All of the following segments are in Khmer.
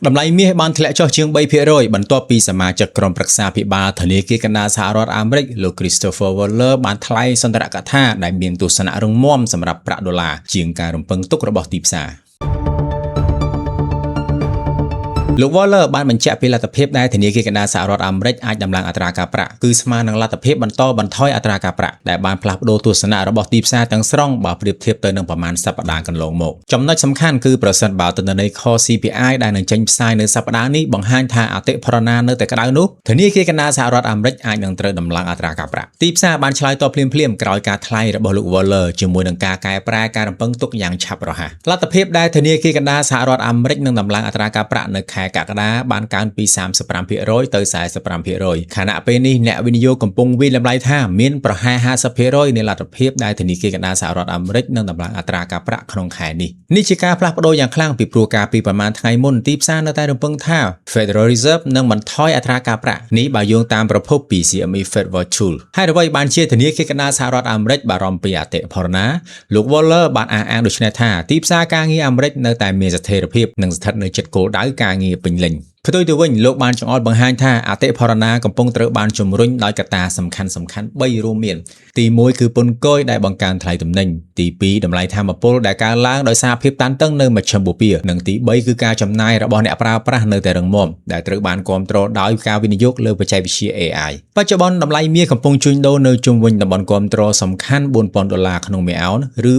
តម្លៃមាសបានធ្លាក់ចុះជាង 3% បន្ទាប់ពីសមាជិកក្រុមប្រឹក្សាភិបាលធនាគារកណ្ដាលសហរដ្ឋអាមេរិកលោក Christopher Waller បានថ្លែងសន្ទរកថាដែលមានទស្សនៈរឹងមាំសម្រាប់ប្រាក់ដុល្លារជាងការរំពឹងទុករបស់ទីផ្សារលោក Waller បានបញ្ជាក់ពីលទ្ធភាពដែលធនាគារកណ្ដាលសហរដ្ឋអាមេរិកអាចដំឡើងអត្រាការប្រាក់គឺស្មើនឹងលទ្ធភាពបន្តបន្ថយអត្រាការប្រាក់ដែលបានផ្លាស់ប្ដូរទស្សនៈរបស់ទីផ្សារទាំងស្រុងបើប្រៀបធៀបទៅនឹងប្រមាណសប្តាហ៍កន្លងមកចំណុចសំខាន់គឺប្រសិនបើទិន្នន័យ Core CPI ដែលនឹងចេញផ្សាយនៅសប្តាហ៍នេះបង្ហាញថាអតិផរណានៅតែក្តៅនោះធនាគារកណ្ដាលសហរដ្ឋអាមេរិកអាចនឹងត្រូវដំឡើងអត្រាការប្រាក់ទីផ្សារបានឆ្លើយតបភ្លាមៗក្រោយការថ្លែងរបស់លោក Waller ជាមួយនឹងការកែប្រែការរំពឹងទុកយ៉ាងឆាប់រហ័សលទ្ធភាពដែលធនាគារកណ្ដាលសហរដ្ឋអាមេរិកនឹងដំឡើងអត្រាការប្រាក់នៅខែកក្កដាបានកើនពី 35% ទៅ 45% ខណៈពេលនេះអ្នកវិនិយោគកំពុងវិលតម្លៃថាមានប្រហែល 50% នៃលទ្ធភាពដែលធនាគារកណ្ដាលសហរដ្ឋអាមេរិកនឹងដំឡើងអត្រាការប្រាក់ក្នុងខែនេះនេះជាការផ្លាស់ប្ដូរយ៉ាងខ្លាំងពីព្រោះការពីប្រមាណថ្ងៃមុនទីផ្សារនៅតែរំពឹងថា Federal Reserve នឹងបន្ថយអត្រាការប្រាក់នេះបើយោងតាមប្រភពពី CME Fed Watch Tool ហើយអ្វីបានជាធនាគារកណ្ដាលសហរដ្ឋអាមេរិកបារម្ភពីអតិផរណាលោក Waller បានអះអាងដូចនេះថាទីផ្សារការងារអាមេរិកនៅតែមានស្ថិរភាពនិងស្ថិតនៅជិតគោលដៅការងារពេញលេញផ្ទុយទៅវិញលោកបានចង្អុលបង្ហាញថាអតិផរណាកំពុងត្រូវបានជំរុញដោយកត្តាសំខាន់ៗ3រួមមានទី1គឺពន្ធគយដែលបង្កើនថ្លៃទំនិញទី2តម្លៃថាមពលដែលកើនឡើងដោយសារភាពតានតឹងនៅមជ្ឈមបូព៌ានិងទី3គឺការចំណាយរបស់អ្នកប្រើប្រាស់នៅតែរឹងមាំដែលត្រូវបានគាំទ្រដោយការវិនិយោគលើបច្ចេកវិទ្យា AI បច្ចុប្បន្នតម្លៃមាសកំពុងជួញដូរនៅជុំវិញតំបន់គាំទ្រសំខាន់ $4,000 ក្នុងមួយអោនឬ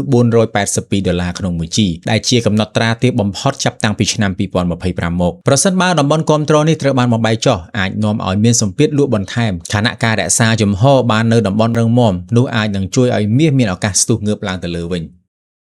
$482ក្នុងមួយជីដែលជាកំណត់ត្រាទាបបំផុតចាប់តាំងពីឆ្នាំ2025មកប្រសិនបើតំបន់គាំទ្រនេះត្រូវបានបំបែកចុះអាចនាំឲ្យមានសម្ពាធលក់បន្ថែមខណៈការរក្សាជំហរបាននៅតំបន់រឹងមាំនោះអាចនឹងជួយឲ្យមាសមានឱកាសស្ទុះងើបឡើងទៅលើវិញ